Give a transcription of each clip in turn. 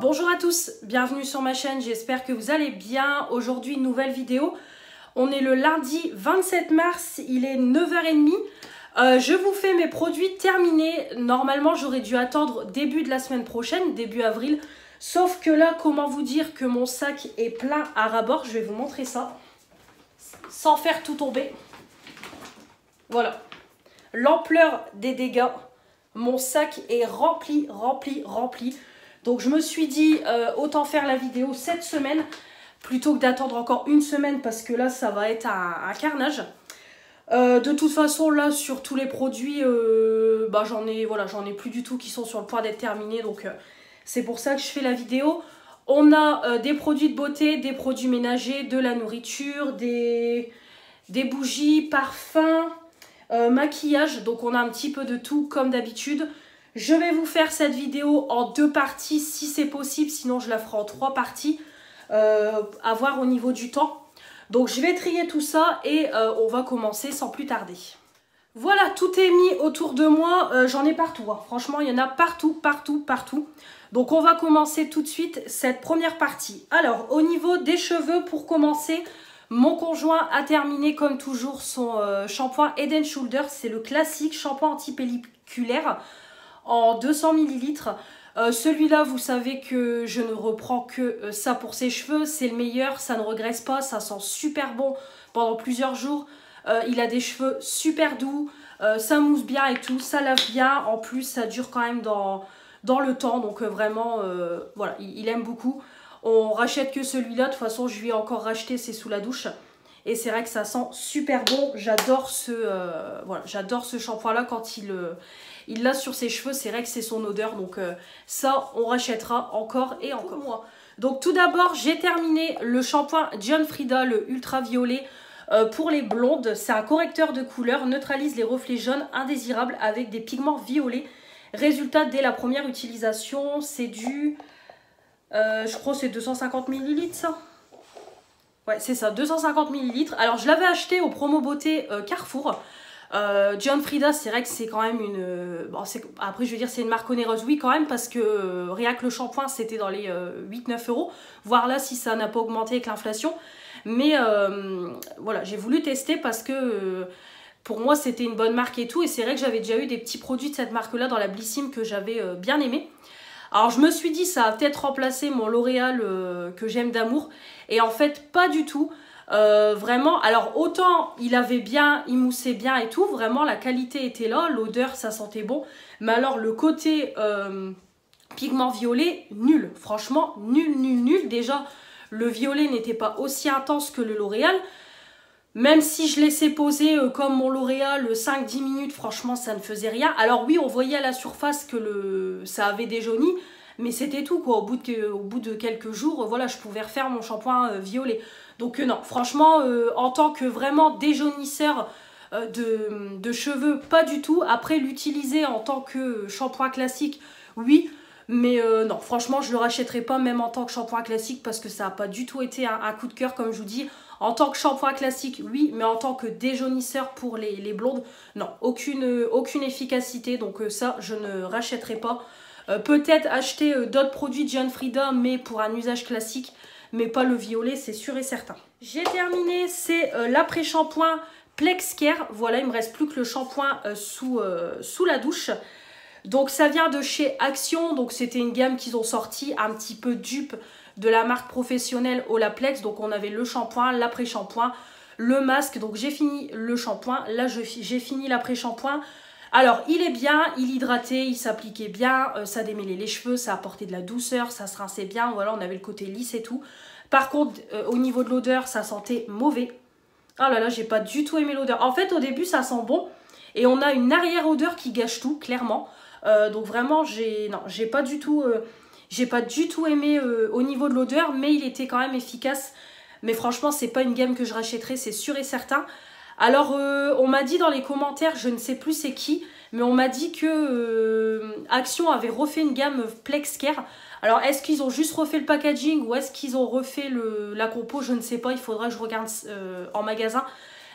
Bonjour à tous, bienvenue sur ma chaîne, j'espère que vous allez bien. Aujourd'hui, une nouvelle vidéo. On est le lundi 27 mars, il est 9h30. Je vous fais mes produits terminés. Normalement, j'aurais dû attendre début de la semaine prochaine, début avril. Sauf que là, comment vous dire que mon sac est plein à ras-bord. Je vais vous montrer ça, sans faire tout tomber. Voilà, l'ampleur des dégâts. Mon sac est rempli. Donc je me suis dit, autant faire la vidéo cette semaine, plutôt que d'attendre encore une semaine, parce que là, ça va être un carnage. De toute façon, là, sur tous les produits, j'en ai plus du tout qui sont sur le point d'être terminés. Donc c'est pour ça que je fais la vidéo. On a des produits de beauté, des produits ménagers, de la nourriture, des bougies, parfums, maquillage. Donc on a un petit peu de tout comme d'habitude. Je vais vous faire cette vidéo en 2 parties si c'est possible, sinon je la ferai en 3 parties, à voir au niveau du temps. Donc je vais trier tout ça et on va commencer sans plus tarder. Voilà, tout est mis autour de moi, j'en ai partout, hein. Franchement il y en a partout. Donc on va commencer tout de suite cette première partie. Alors au niveau des cheveux, pour commencer, mon conjoint a terminé comme toujours son shampoing Head & Shoulders. C'est le classique shampoing antipelliculaire en 200 ml. Celui-là, vous savez que je ne reprends que ça pour ses cheveux. C'est le meilleur, ça ne regraisse pas, ça sent super bon pendant plusieurs jours. Il a des cheveux super doux, ça mousse bien et tout, ça lave bien. En plus, ça dure quand même dans le temps. Donc vraiment, voilà, il aime beaucoup. On rachète que celui-là. De toute façon, je lui ai encore racheté, c'est sous la douche. Et c'est vrai que ça sent super bon. J'adore j'adore ce shampoing-là quand il l'a sur ses cheveux. C'est vrai que c'est son odeur. Donc ça, on rachètera encore et encore. Moi. Donc tout d'abord, j'ai terminé le shampoing John Frieda, le ultraviolet pour les blondes. C'est un correcteur de couleur, neutralise les reflets jaunes indésirables avec des pigments violets. Résultat, dès la première utilisation, c'est du... je crois que c'est 250 ml ça. Ouais, c'est ça, 250 ml. Alors, je l'avais acheté au promo beauté Carrefour. John Frieda, c'est vrai que c'est quand même une... après, je veux dire, c'est une marque onéreuse, oui, quand même, parce que rien que le shampoing, c'était dans les 8-9 €. Voir là si ça n'a pas augmenté avec l'inflation. Mais voilà, j'ai voulu tester parce que... pour moi, c'était une bonne marque et tout. Et c'est vrai que j'avais déjà eu des petits produits de cette marque-là dans la Blissim que j'avais bien aimé. Alors, je me suis dit, ça va peut-être remplacer mon L'Oréal que j'aime d'amour. Et en fait, pas du tout. Vraiment, alors autant il avait bien, il moussait bien et tout. Vraiment, la qualité était là. L'odeur, ça sentait bon. Mais alors, le côté pigment violet, nul. Franchement, nul. Déjà, le violet n'était pas aussi intense que le L'Oréal. Même si je laissais poser comme mon L'Oréal 5-10 minutes, franchement, ça ne faisait rien. Alors oui, on voyait à la surface que ça avait déjauni, mais c'était tout, quoi. Au bout de quelques jours, voilà, je pouvais refaire mon shampoing violet. Donc non, franchement, en tant que vraiment déjaunisseur de cheveux, pas du tout. Après, l'utiliser en tant que shampoing classique, oui. Mais non, franchement, je ne le rachèterai pas même en tant que shampoing classique parce que ça n'a pas du tout été un coup de cœur, comme je vous dis. En tant que shampoing classique, oui, mais en tant que déjaunisseur pour les blondes, non, aucune efficacité. Donc ça, je ne rachèterai pas. Peut-être acheter d'autres produits John Frieda, mais pour un usage classique, mais pas le violet, c'est sûr et certain. J'ai terminé, c'est l'après-shampoing Plex Care. Voilà, il ne me reste plus que le shampoing sous la douche. Donc ça vient de chez Action, donc c'était une gamme qu'ils ont sorti un petit peu dupe de la marque professionnelle Olaplex. Donc on avait le shampoing, l'après-shampoing, le masque. Donc j'ai fini le shampoing, là j'ai fini l'après-shampoing. Alors il est bien, il hydratait, il s'appliquait bien, ça démêlait les cheveux, ça apportait de la douceur, ça se rinçait bien. Voilà, on avait le côté lisse et tout. Par contre au niveau de l'odeur, ça sentait mauvais. Oh là là, j'ai pas du tout aimé l'odeur. En fait au début ça sent bon et on a une arrière-odeur qui gâche tout, clairement. Donc vraiment j'ai pas du tout aimé au niveau de l'odeur, mais il était quand même efficace. Mais franchement c'est pas une gamme que je rachèterai, c'est sûr et certain. Alors on m'a dit dans les commentaires, je ne sais plus c'est qui, mais on m'a dit que Action avait refait une gamme Plex Care. Alors est-ce qu'ils ont juste refait le packaging ou est-ce qu'ils ont refait la compo, je ne sais pas, il faudra que je regarde en magasin.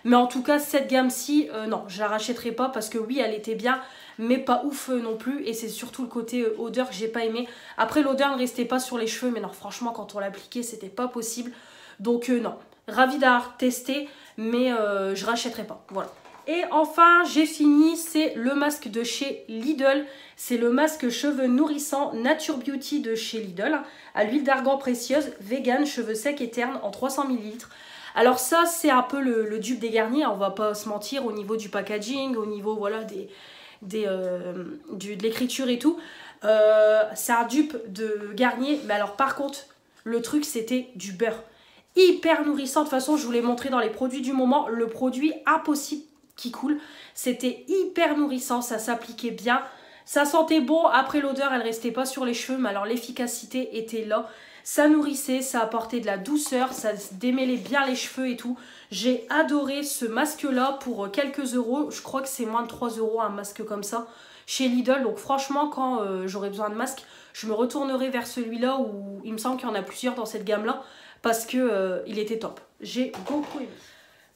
Mais en tout cas, cette gamme-ci, non, je la rachèterai pas parce que oui, elle était bien, mais pas ouf non plus. Et c'est surtout le côté odeur que j'ai pas aimé. Après, l'odeur ne restait pas sur les cheveux, mais non, franchement, quand on l'appliquait, c'était pas possible. Donc non, ravie d'avoir testé, mais je rachèterai pas, voilà. Et enfin, j'ai fini, c'est le masque de chez Lidl. C'est le masque cheveux nourrissants Nature Beauty de chez Lidl, à l'huile d'argan précieuse, vegan, cheveux secs et ternes en 300 ml. Alors ça, c'est un peu le dupe des Garnier, on va pas se mentir, au niveau du packaging, au niveau voilà, de l'écriture et tout. C'est un dupe de Garnier, mais alors par contre, le truc c'était du beurre. Hyper nourrissant, de toute façon je vous l'ai montré dans les produits du moment, le produit impossible qui coule, c'était hyper nourrissant, ça s'appliquait bien, ça sentait bon, après l'odeur elle restait pas sur les cheveux, mais alors l'efficacité était là, ça nourrissait, ça apportait de la douceur, ça démêlait bien les cheveux et tout. J'ai adoré ce masque là pour quelques euros, je crois que c'est moins de 3 € un masque comme ça chez Lidl, donc franchement quand j'aurai besoin de masque, je me retournerai vers celui-là où il me semble qu'il y en a plusieurs dans cette gamme là, parce que il était top. J'ai beaucoup aimé.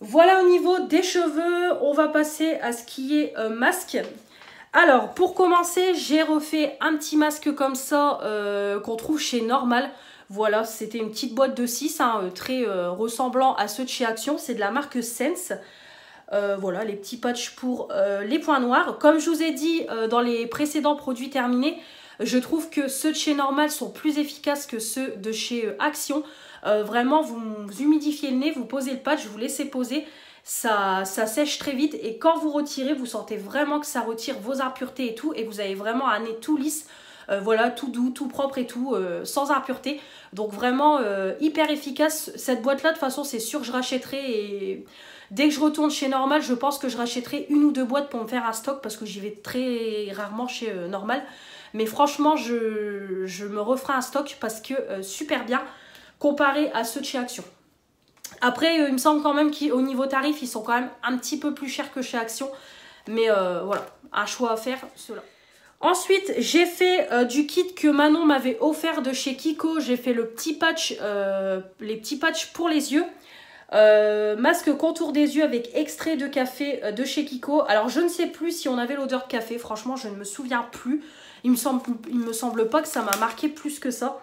Voilà au niveau des cheveux, on va passer à ce qui est masque. Alors pour commencer, j'ai refait un petit masque comme ça qu'on trouve chez Normal. Voilà, c'était une petite boîte de 6, hein, très ressemblant à ceux de chez Action. C'est de la marque Sense. Voilà, les petits patchs pour les points noirs. Comme je vous ai dit dans les précédents produits terminés, je trouve que ceux de chez Normal sont plus efficaces que ceux de chez Action. Vraiment, vous humidifiez le nez, vous posez le patch, vous laissez poser, ça sèche très vite. Et quand vous retirez, vous sentez vraiment que ça retire vos impuretés et tout. Et vous avez vraiment un nez tout lisse, voilà, tout doux, tout propre et tout, sans impuretés. Donc vraiment hyper efficace. Cette boîte-là, de toute façon, c'est sûr que je rachèterai. Et dès que je retourne chez Normal, je pense que je rachèterai 1 ou 2 boîtes pour me faire un stock, parce que j'y vais très rarement chez Normal. Mais franchement, je me referai un stock parce que super bien comparé à ceux de chez Action. Après, il me semble quand même qu'au niveau tarif, ils sont quand même un petit peu plus chers que chez Action. Mais voilà, un choix à faire, ceux-là. Ensuite, j'ai fait du kit que Manon m'avait offert de chez Kiko. J'ai fait le petit patch, les petits patchs pour les yeux. Masque contour des yeux avec extrait de café de chez Kiko. Alors, je ne sais plus si on avait l'odeur de café. Franchement, je ne me souviens plus. Il me semble pas que ça m'a marqué plus que ça.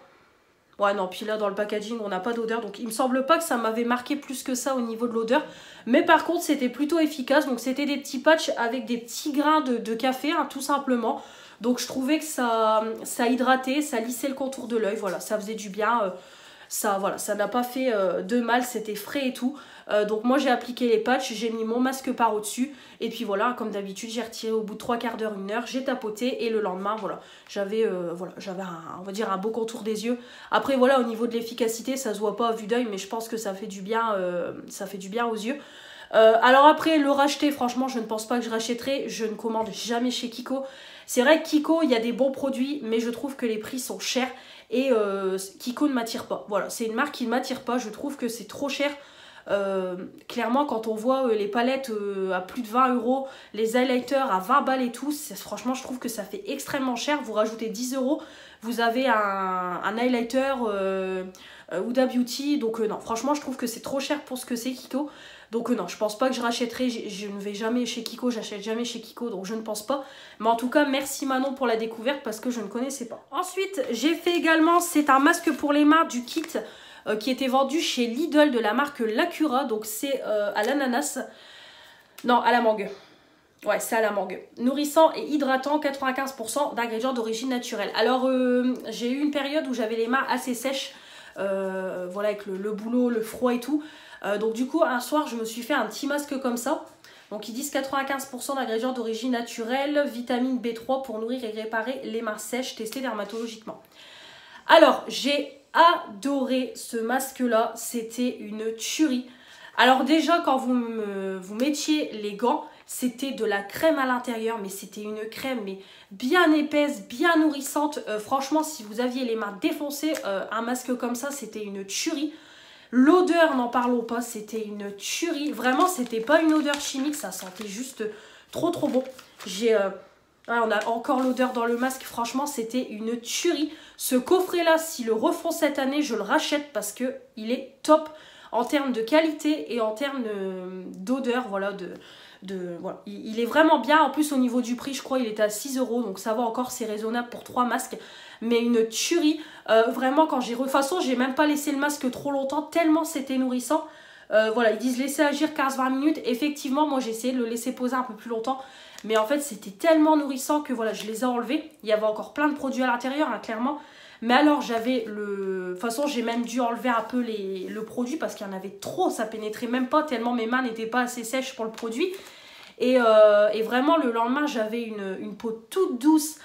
Ouais, non, puis là, dans le packaging, on n'a pas d'odeur. Donc, il me semble pas que ça m'avait marqué plus que ça au niveau de l'odeur. Mais par contre, c'était plutôt efficace. Donc, c'était des petits patchs avec des petits grains de café, hein, tout simplement. Donc, je trouvais que ça hydratait, ça lissait le contour de l'œil. Voilà, ça faisait du bien. Voilà, ça n'a pas fait de mal. C'était frais et tout. Donc, moi, j'ai appliqué les patchs. J'ai mis mon masque par au-dessus. Et puis, voilà, comme d'habitude, j'ai retiré au bout de 3/4 d'heure, 1 heure. J'ai tapoté. Et le lendemain, voilà, j'avais on va dire un beau contour des yeux. Après, voilà, au niveau de l'efficacité, ça se voit pas à vue d'œil. Mais je pense que ça fait du bien, aux yeux. Alors après, le racheter, franchement, je ne pense pas que je rachèterai. Je ne commande jamais chez Kiko. C'est vrai que Kiko, il y a des bons produits, mais je trouve que les prix sont chers. Et Kiko ne m'attire pas. Voilà, c'est une marque qui ne m'attire pas. Je trouve que c'est trop cher. Clairement, quand on voit les palettes à plus de 20 €, les highlighters à 20 balles et tout, franchement, je trouve que ça fait extrêmement cher. Vous rajoutez 10 €, vous avez un highlighter Huda Beauty. Donc non, franchement, je trouve que c'est trop cher pour ce que c'est Kiko. Donc non, je pense pas que je rachèterai. Je ne vais jamais chez Kiko, j'achète jamais chez Kiko, donc je ne pense pas. Mais en tout cas, merci Manon pour la découverte parce que je ne connaissais pas. Ensuite, j'ai fait également, c'est un masque pour les mains du kit qui était vendu chez Lidl de la marque Lacura. Donc c'est à l'ananas. Non, à la mangue. Ouais, c'est à la mangue. Nourrissant et hydratant, 95% d'ingrédients d'origine naturelle. Alors, j'ai eu une période où j'avais les mains assez sèches. Voilà, avec le boulot, le froid et tout. Donc du coup, un soir, je me suis fait un petit masque comme ça. Donc ils disent 95% d'ingrédients d'origine naturelle, vitamine B3 pour nourrir et réparer les mains sèches, testé dermatologiquement. Alors, j'ai adoré ce masque-là. C'était une tuerie. Alors déjà, quand vous mettiez les gants, c'était de la crème à l'intérieur, mais c'était une crème mais bien épaisse, bien nourrissante. Franchement, si vous aviez les mains défoncées, un masque comme ça, c'était une tuerie. L'odeur, n'en parlons pas, c'était une tuerie. Vraiment, c'était pas une odeur chimique, ça sentait juste trop bon. On a encore l'odeur dans le masque, franchement, c'était une tuerie. Ce coffret-là, s'ils le refont cette année, je le rachète parce qu'il est top. en termes de qualité et en termes d'odeur, voilà, voilà. Il est vraiment bien. En plus, au niveau du prix, je crois il était à 6 €, donc ça va encore, c'est raisonnable pour 3 masques. Mais une tuerie, vraiment, quand j'ai... De toute façon, j'ai même pas laissé le masque trop longtemps, tellement c'était nourrissant. Voilà, ils disent laisser agir 15-20 minutes. Effectivement, moi j'ai essayé de le laisser poser un peu plus longtemps. Mais en fait, c'était tellement nourrissant que voilà, je les ai enlevés. Il y avait encore plein de produits à l'intérieur, hein, clairement. Mais alors, j'avais le... De toute façon, j'ai même dû enlever un peu le produit parce qu'il y en avait trop. Ça pénétrait même pas tellement mes mains n'étaient pas assez sèches pour le produit. Et vraiment, le lendemain, j'avais une peau toute douce.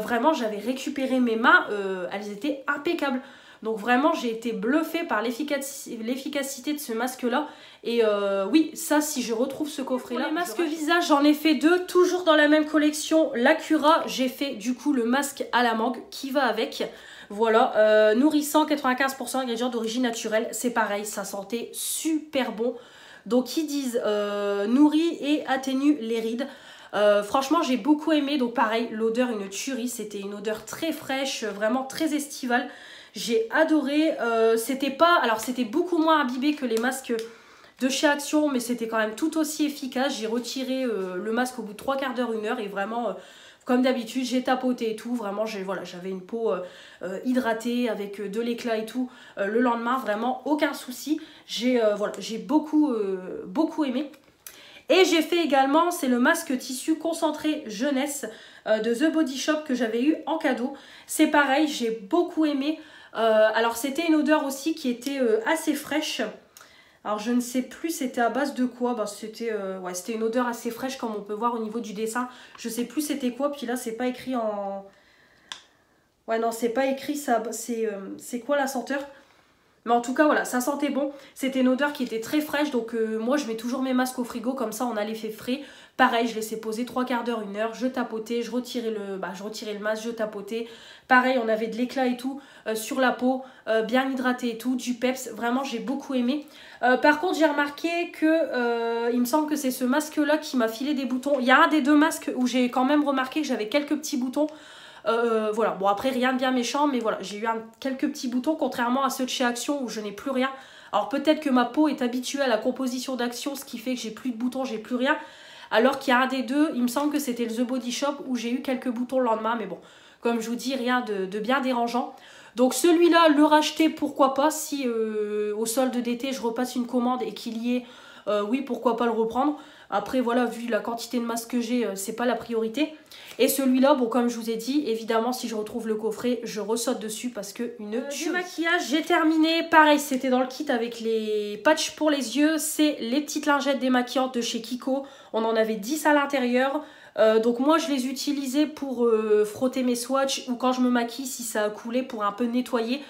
Vraiment, j'avais récupéré mes mains. Elles étaient impeccables. Donc vraiment, j'ai été bluffée par l'efficacité de ce masque-là. Et oui, ça, si je retrouve ce coffret-là... Pour les masques visage, j'en ai fait 2, toujours dans la même collection, l'Acura. J'ai fait du coup le masque à la mangue qui va avec. Voilà, nourrissant, 95% ingrédients d'origine naturelle. C'est pareil, ça sentait super bon. Donc ils disent nourrit et atténue les rides. Franchement, j'ai beaucoup aimé. Donc pareil, l'odeur, une tuerie. C'était une odeur très fraîche, vraiment très estivale. J'ai adoré, c'était beaucoup moins imbibé que les masques de chez Action, mais c'était quand même tout aussi efficace. J'ai retiré le masque au bout de 3 quarts d'heure, 1 heure, et vraiment, comme d'habitude, j'ai tapoté et tout. Vraiment, j'avais une peau hydratée avec de l'éclat et tout. Le lendemain, vraiment, aucun souci. J'ai beaucoup aimé. Et j'ai fait également, c'est le masque tissu concentré jeunesse de The Body Shop que j'avais eu en cadeau. C'est pareil, j'ai beaucoup aimé. Alors c'était une odeur aussi qui était assez fraîche. Alors je ne sais plus c'était à base de quoi. Bah, c'était une odeur assez fraîche comme on peut voir au niveau du dessin. Je sais plus c'était quoi. Puis là c'est pas écrit en... Ouais non c'est pas écrit ça. C'est quoi la senteur? Mais en tout cas, voilà, ça sentait bon. C'était une odeur qui était très fraîche. Donc, moi, je mets toujours mes masques au frigo. Comme ça, on a l'effet frais. Pareil, je laissais poser 3 quarts d'heure, 1 heure. Je tapotais, je retirais le masque, je tapotais. Pareil, on avait de l'éclat et tout sur la peau. Bien hydraté et tout. Du peps. Vraiment, j'ai beaucoup aimé. Par contre, j'ai remarqué que... il me semble que c'est ce masque-là qui m'a filé des boutons. Il y a un des 2 masques où j'ai quand même remarqué que j'avais quelques petits boutons. Voilà, bon après rien de bien méchant, mais voilà, j'ai eu quelques petits boutons, contrairement à ceux de chez Action où je n'ai plus rien. Alors peut-être que ma peau est habituée à la composition d'Action, ce qui fait que j'ai plus de boutons, j'ai plus rien. Alors qu'il y a un des 2, il me semble que c'était le The Body Shop où j'ai eu quelques boutons le lendemain, mais bon, comme je vous dis, rien de bien dérangeant. Donc celui-là, le racheter, pourquoi pas, si au solde d'été je repasse une commande et qu'il y ait, oui, pourquoi pas le reprendre. Après, voilà, vu la quantité de masques que j'ai, c'est pas la priorité. Et celui-là, bon, comme je vous ai dit, évidemment, si je retrouve le coffret, je ressaute dessus parce que une tuerie. Du maquillage, j'ai terminé. Pareil, c'était dans le kit avec les patchs pour les yeux. C'est les petites lingettes démaquillantes de chez Kiko. On en avait 10 à l'intérieur. Donc moi, je les utilisais pour frotter mes swatchs ou quand je me maquille, si ça a coulé, pour un peu nettoyer.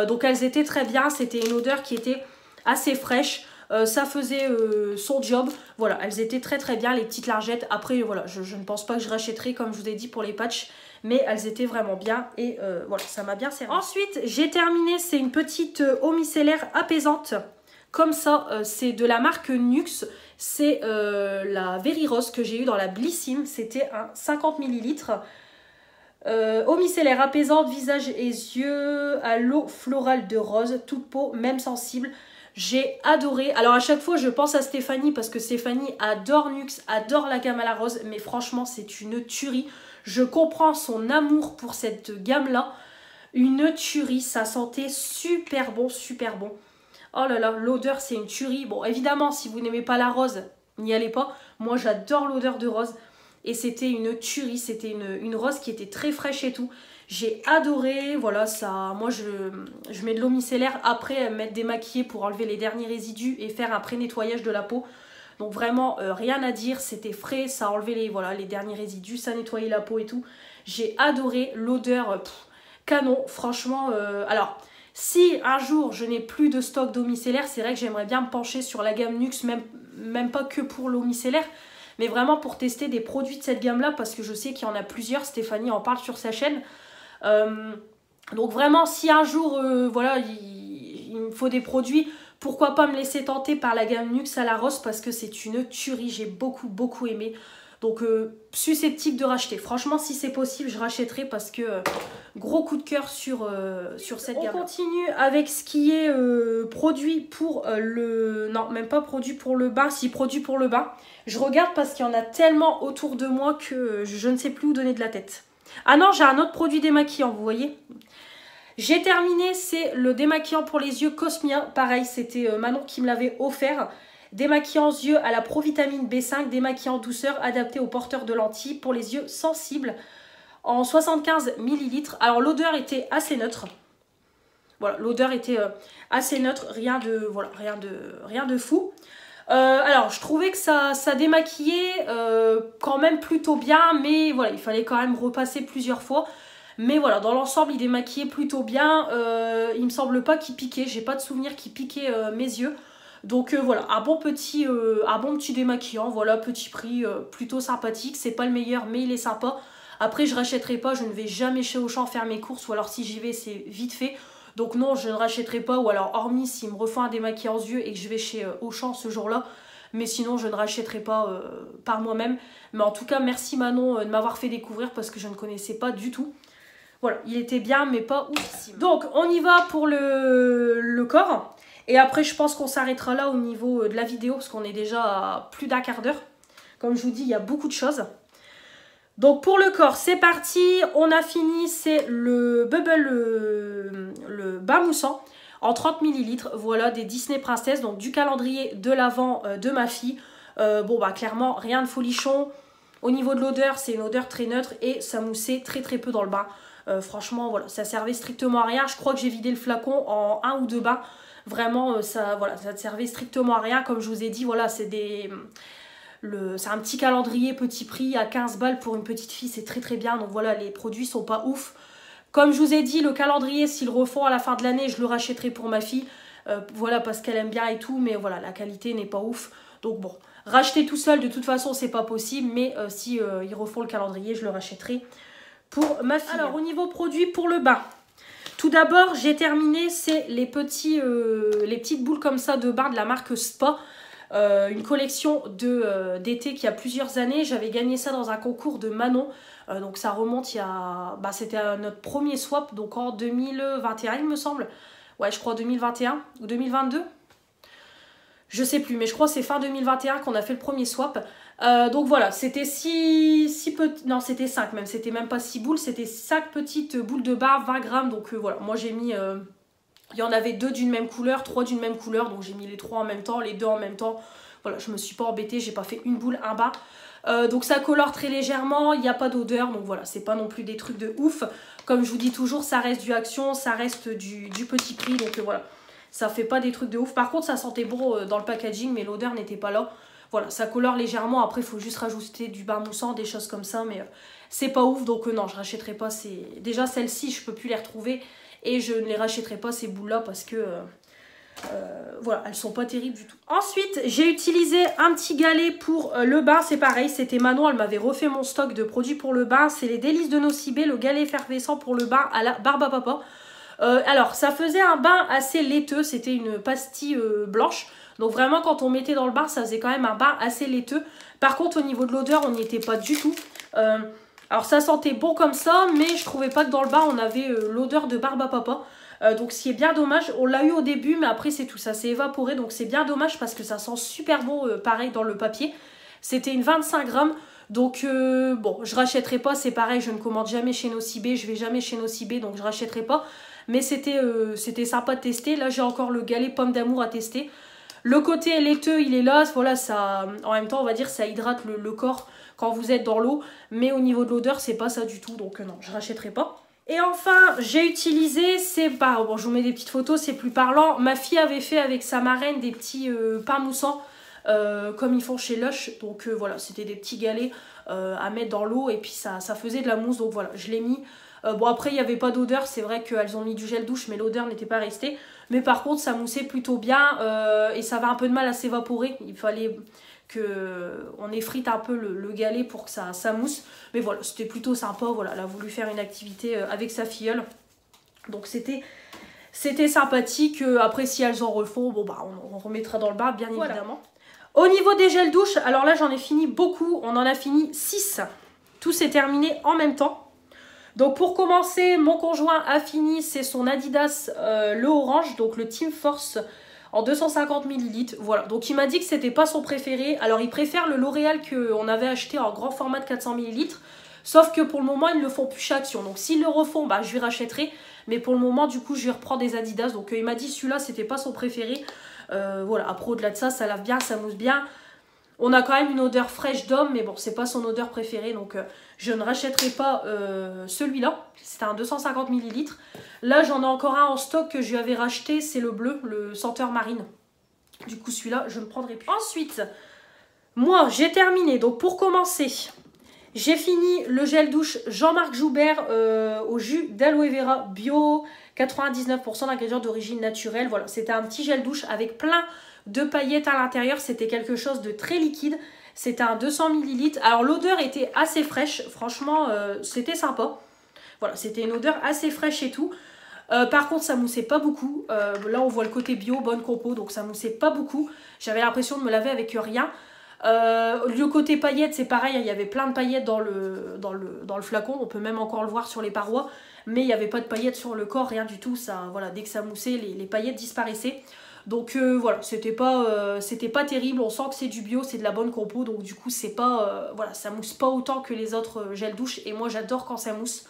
Donc elles étaient très bien. C'était une odeur qui était assez fraîche. Ça faisait son job. Voilà, elles étaient très très bien, les petites lingettes. Après, voilà, je ne pense pas que je rachèterai, comme je vous ai dit, pour les patchs. Mais elles étaient vraiment bien et voilà, ça m'a bien servi. Ensuite, j'ai terminé, c'est une petite eau micellaire apaisante. Comme ça, c'est de la marque Nuxe. C'est la Very Rose que j'ai eu dans la Blissim. C'était un 50 ml. Eau micellaire apaisante, visage et yeux à l'eau florale de rose, toute peau, même sensible. J'ai adoré. Alors à chaque fois je pense à Stéphanie parce que Stéphanie adore Nuxe, adore la gamme à la rose. Mais franchement c'est une tuerie. Je comprends son amour pour cette gamme là. Une tuerie, ça sentait super bon, super bon. Oh là là, l'odeur c'est une tuerie. Bon évidemment si vous n'aimez pas la rose, n'y allez pas. Moi j'adore l'odeur de rose. Et c'était une tuerie, c'était une rose qui était très fraîche et tout. J'ai adoré, voilà, ça. Moi, je mets de l'eau micellaire après m'être démaquillée pour enlever les derniers résidus et faire un pré-nettoyage de la peau. Donc vraiment, rien à dire, c'était frais, ça enlevait les derniers résidus, ça nettoyait la peau et tout. J'ai adoré l'odeur, canon, franchement. Alors, si un jour je n'ai plus de stock d'eau micellaire, c'est vrai que j'aimerais bien me pencher sur la gamme Nuxe, même pas que pour l'eau micellaire. Mais vraiment pour tester des produits de cette gamme-là, parce que je sais qu'il y en a plusieurs, Stéphanie en parle sur sa chaîne. Donc vraiment, si un jour, voilà, il me faut des produits, pourquoi pas me laisser tenter par la gamme Nuxe à la rose, parce que c'est une tuerie, j'ai beaucoup aimé. Donc susceptible de racheter. Franchement, si c'est possible, je rachèterai parce que gros coup de cœur sur cette gamme. On continue avec ce qui est produit pour le... Non, même pas produit pour le bain. Si, produit pour le bain. Je regarde parce qu'il y en a tellement autour de moi que je ne sais plus où donner de la tête. Ah non, j'ai un autre produit démaquillant, vous voyez. J'ai terminé, c'est le démaquillant pour les yeux Cosmia. Pareil, c'était Manon qui me l'avait offert. Démaquillant yeux à la provitamine B5, démaquillant douceur adapté aux porteurs de lentilles pour les yeux sensibles en 75 ml. Alors l'odeur était assez neutre. Voilà, l'odeur était assez neutre, rien de fou. Alors je trouvais que ça démaquillait quand même plutôt bien, mais voilà, il fallait quand même repasser plusieurs fois. Mais voilà, dans l'ensemble, il démaquillait plutôt bien. Il me semble pas qu'il piquait, j'ai pas de souvenir qu'il piquait mes yeux. Donc voilà, un bon petit démaquillant, voilà, petit prix, plutôt sympathique. C'est pas le meilleur, mais il est sympa. Après, je rachèterai pas, je ne vais jamais chez Auchan faire mes courses, ou alors si j'y vais, c'est vite fait. Donc non, je ne rachèterai pas, ou alors hormis s'il me refait un démaquillant yeux et que je vais chez Auchan ce jour-là. Mais sinon, je ne rachèterai pas par moi-même. Mais en tout cas, merci Manon de m'avoir fait découvrir parce que je ne connaissais pas du tout. Voilà, il était bien, mais pas oufissime. Donc, on y va pour le corps. Et après, je pense qu'on s'arrêtera là au niveau de la vidéo, parce qu'on est déjà à plus d'un quart d'heure. Comme je vous dis, il y a beaucoup de choses. Donc, pour le corps, c'est parti. On a fini, c'est le Bubble, le bain moussant, en 30 ml. Voilà, des Disney Princess, donc du calendrier de l'Avent de ma fille. Bon, bah, clairement, rien de folichon. Au niveau de l'odeur, c'est une odeur très neutre et ça moussait très très peu dans le bain. Franchement, voilà, ça servait strictement à rien. Je crois que j'ai vidé le flacon en 1 ou 2 bains. Vraiment, ça ne servait strictement à rien. Comme je vous ai dit, voilà, c'est un petit calendrier petit prix à 15 balles pour une petite fille. C'est très très bien. Donc voilà, les produits sont pas ouf. Comme je vous ai dit, le calendrier, s'ils le refont à la fin de l'année, je le rachèterai pour ma fille. Voilà, parce qu'elle aime bien et tout. Mais voilà, la qualité n'est pas ouf. Donc bon, racheter tout seul, de toute façon, c'est pas possible. Mais si ils refont le calendrier, je le rachèterai pour ma fille. Alors, au niveau produit pour le bain, tout d'abord, j'ai terminé, c'est les petites boules comme ça de bain de la marque Spa. Une collection d'été qui a plusieurs années. J'avais gagné ça dans un concours de Manon. Donc, ça remonte il y a... Bah, c'était notre premier swap, donc en 2021, il me semble. Ouais, je crois 2021 ou 2022. Je sais plus, mais je crois que c'est fin 2021 qu'on a fait le premier swap. Donc voilà, c'était 6 petites... Non, c'était 5 même. C'était même pas 6 boules. C'était 5 petites boules de bain, 20 grammes. Donc voilà, moi j'ai mis... il y en avait 2 d'une même couleur, 3 d'une même couleur. Donc j'ai mis les 3 en même temps, les 2 en même temps. Voilà, je me suis pas embêtée. J'ai pas fait une boule, un bain. Donc ça colore très légèrement. Il n'y a pas d'odeur. Donc voilà, c'est pas non plus des trucs de ouf. Comme je vous dis toujours, ça reste du Action. Ça reste du petit prix. Donc voilà. Ça fait pas des trucs de ouf. Par contre, ça sentait bon dans le packaging, mais l'odeur n'était pas là. Voilà, ça colore légèrement. Après, il faut juste rajouter du bain moussant, des choses comme ça. Mais c'est pas ouf, donc non, je rachèterai pas ces... Déjà, celles-ci, je peux plus les retrouver. Et je ne les rachèterai pas, ces boules-là, parce que... voilà, elles sont pas terribles du tout. Ensuite, j'ai utilisé un petit galet pour le bain. C'est pareil, c'était Manon, elle m'avait refait mon stock de produits pour le bain. C'est les Délices de Nocibé, le galet effervescent pour le bain à la barbe à papa. Alors, ça faisait un bain assez laiteux, c'était une pastille blanche. Donc vraiment, quand on mettait dans le bain, ça faisait quand même un bain assez laiteux. Par contre, au niveau de l'odeur, on n'y était pas du tout. Alors, ça sentait bon comme ça, mais je trouvais pas que dans le bain, on avait l'odeur de barbe à papa. Donc, ce qui est bien dommage. On l'a eu au début, mais après, c'est tout. Ça s'est évaporé, donc c'est bien dommage parce que ça sent super bon, pareil, dans le papier. C'était une 25 grammes. Donc, bon, je rachèterai pas. C'est pareil, je ne commande jamais chez Nocibé. Je vais jamais chez Nocibé, donc je rachèterai pas. Mais c'était sympa de tester. Là, j'ai encore le galet pomme d'amour à tester. Le côté laiteux, il est là. Voilà, ça, en même temps, on va dire, ça hydrate le corps quand vous êtes dans l'eau. Mais au niveau de l'odeur, c'est pas ça du tout. Donc, non, je rachèterai pas. Et enfin, j'ai utilisé, bon, je vous mets des petites photos, c'est plus parlant. Ma fille avait fait avec sa marraine des petits pains moussants, comme ils font chez Lush. Donc, voilà, c'était des petits galets à mettre dans l'eau. Et puis, ça faisait de la mousse. Donc, voilà, je l'ai mis. Bon, après, il n'y avait pas d'odeur. C'est vrai qu'elles ont mis du gel douche, mais l'odeur n'était pas restée. Mais par contre, ça moussait plutôt bien et ça avait un peu de mal à s'évaporer. Il fallait qu'on effrite un peu le galet pour que ça mousse. Mais voilà, c'était plutôt sympa. Voilà, elle a voulu faire une activité avec sa filleule. Donc, c'était sympathique. Après, si elles en refont, bon, bah, on remettra dans le bain, bien évidemment. Au niveau des gels douche, alors là j'en ai fini beaucoup, on en a fini 6. Tout s'est terminé en même temps. Donc pour commencer, mon conjoint a fini, c'est son Adidas le orange, donc le Team Force en 250 ml. Voilà, donc il m'a dit que c'était pas son préféré. Alors il préfère le L'Oréal qu'on avait acheté en grand format de 400 ml. Sauf que pour le moment, ils ne le font plus chez Action. Donc s'ils le refont, bah, je lui rachèterai. Mais pour le moment, du coup, je vais reprendre des Adidas. Donc il m'a dit celui-là, c'était pas son préféré. Voilà, après au-delà de ça, ça lave bien, ça mousse bien. On a quand même une odeur fraîche d'homme, mais bon, c'est pas son odeur préférée. Donc je ne rachèterai pas celui-là. C'était un 250 ml. Là, j'en ai encore un en stock que je lui avais racheté. C'est le bleu, le senteur marine. Du coup, celui-là, je ne prendrai plus. Ensuite, moi, j'ai terminé. Donc pour commencer... J'ai fini le gel douche Jean-Marc Joubert au jus d'aloe vera bio, 99% d'ingrédients d'origine naturelle. Voilà, c'était un petit gel douche avec plein de paillettes à l'intérieur. C'était quelque chose de très liquide. C'était un 200 ml. Alors l'odeur était assez fraîche. Franchement, c'était sympa. Voilà, c'était une odeur assez fraîche et tout. Par contre, ça moussait pas beaucoup. Là, on voit le côté bio, bonne compo. Donc ça moussait pas beaucoup. J'avais l'impression de me laver avec rien. Le côté paillettes, c'est pareil, il y avait plein de paillettes dans le flacon, on peut même encore le voir sur les parois, mais il n'y avait pas de paillettes sur le corps, rien du tout. Ça, voilà, dès que ça moussait, les paillettes disparaissaient. Donc voilà, c'était pas terrible, on sent que c'est du bio, c'est de la bonne compo, donc du coup c'est pas, voilà, ça mousse pas autant que les autres gels douche, et moi j'adore quand ça mousse.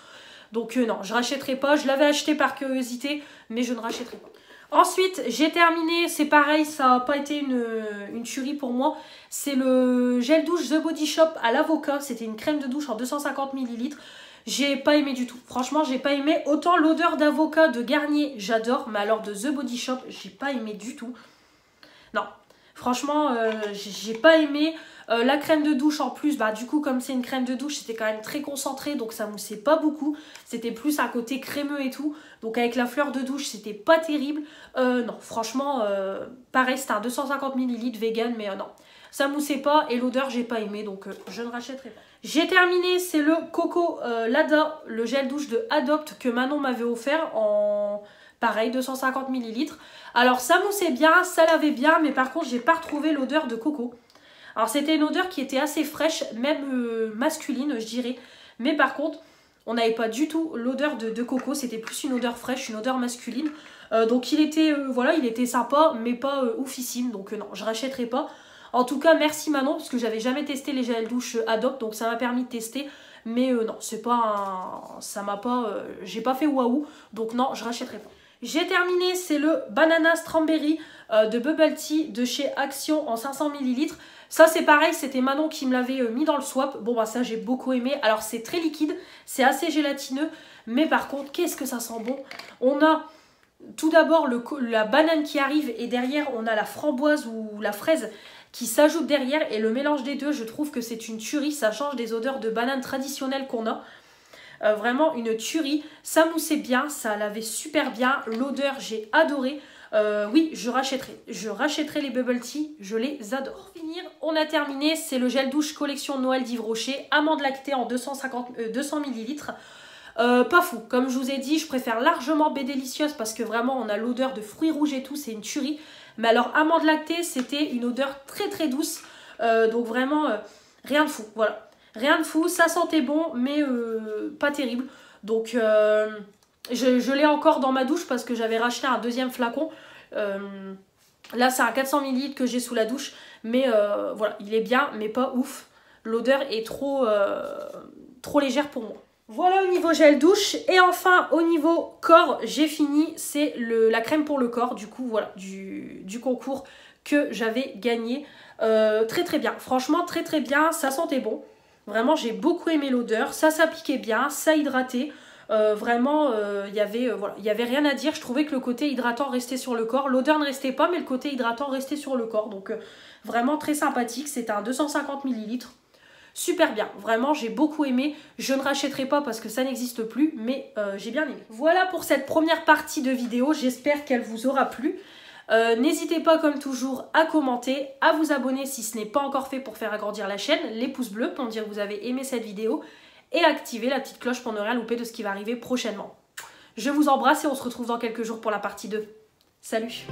Donc non, je rachèterai pas, je l'avais acheté par curiosité, mais je ne rachèterai pas. Ensuite, j'ai terminé, c'est pareil, ça n'a pas été une tuerie pour moi. C'est le gel douche The Body Shop à l'avocat. C'était une crème de douche en 250 ml. J'ai pas aimé du tout. Franchement, j'ai pas aimé. Autant l'odeur d'avocat de Garnier, j'adore. Mais alors de The Body Shop, j'ai pas aimé du tout. Non, franchement, j'ai pas aimé. La crème de douche en plus, bah du coup comme c'est une crème de douche, c'était quand même très concentré, donc ça moussait pas beaucoup. C'était plus un côté crémeux et tout. Donc avec la fleur de douche, c'était pas terrible. Non, franchement, pareil, c'était un 250 ml vegan, mais non. Ça moussait pas et l'odeur, j'ai pas aimé, donc je ne rachèterai pas. J'ai terminé, c'est le Coco Lada, le gel douche de Adopt que Manon m'avait offert en... Pareil, 250 ml. Alors ça moussait bien, ça lavait bien, mais par contre, j'ai pas retrouvé l'odeur de coco. Alors c'était une odeur qui était assez fraîche, même masculine je dirais. Mais par contre, on n'avait pas du tout l'odeur de coco. C'était plus une odeur fraîche, une odeur masculine. Donc il était, voilà, il était sympa, mais pas oufissime. Donc non, je rachèterai pas. En tout cas, merci Manon, parce que j'avais jamais testé les gels douche Adopt. Donc ça m'a permis de tester. Mais non, c'est pas un... Ça m'a pas... j'ai pas fait waouh. Donc non, je rachèterai pas. J'ai terminé, c'est le Banana Strawberry de Bubble Tea de chez Action en 500 ml. Ça c'est pareil, c'était Manon qui me l'avait mis dans le swap. Bon bah ça j'ai beaucoup aimé. Alors c'est très liquide, c'est assez gélatineux. Mais par contre, qu'est-ce que ça sent bon. On a tout d'abord la banane qui arrive et derrière on a la framboise ou la fraise qui s'ajoute derrière. Et le mélange des deux, je trouve que c'est une tuerie. Ça change des odeurs de banane traditionnelles qu'on a. Vraiment une tuerie, ça moussait bien, ça lavait super bien, l'odeur j'ai adoré. Oui, je rachèterai les Bubble Tea, je les adore. Pour finir, on a terminé, c'est le gel douche collection Noël d'Yves Rocher, amande lactée en 200 ml. Pas fou, comme je vous ai dit, je préfère largement Baie Délicieuse parce que vraiment on a l'odeur de fruits rouges et tout, c'est une tuerie. Mais alors amande lactée, c'était une odeur très très douce, donc vraiment rien de fou, voilà. Rien de fou, ça sentait bon, mais pas terrible. Donc, je l'ai encore dans ma douche parce que j'avais racheté un deuxième flacon. Là, c'est un 400 ml que j'ai sous la douche. Mais voilà, il est bien, mais pas ouf. L'odeur est trop légère pour moi. Voilà au niveau gel douche. Et enfin, au niveau corps, j'ai fini. C'est la crème pour le corps, du coup, voilà, du concours que j'avais gagné. Très très bien. Franchement, très très bien. Ça sentait bon. Vraiment, j'ai beaucoup aimé l'odeur. Ça s'appliquait bien, ça hydratait. Vraiment, il y avait rien à dire. Je trouvais que le côté hydratant restait sur le corps. L'odeur ne restait pas, mais le côté hydratant restait sur le corps. Donc, vraiment très sympathique. C'était un 250 ml. Super bien. Vraiment, j'ai beaucoup aimé. Je ne rachèterai pas parce que ça n'existe plus, mais j'ai bien aimé. Voilà pour cette première partie de vidéo. J'espère qu'elle vous aura plu. N'hésitez pas comme toujours à commenter, à vous abonner si ce n'est pas encore fait pour faire agrandir la chaîne, les pouces bleus pour me dire que vous avez aimé cette vidéo et activer la petite cloche pour ne rien louper de ce qui va arriver prochainement. Je vous embrasse et on se retrouve dans quelques jours pour la partie 2. Salut!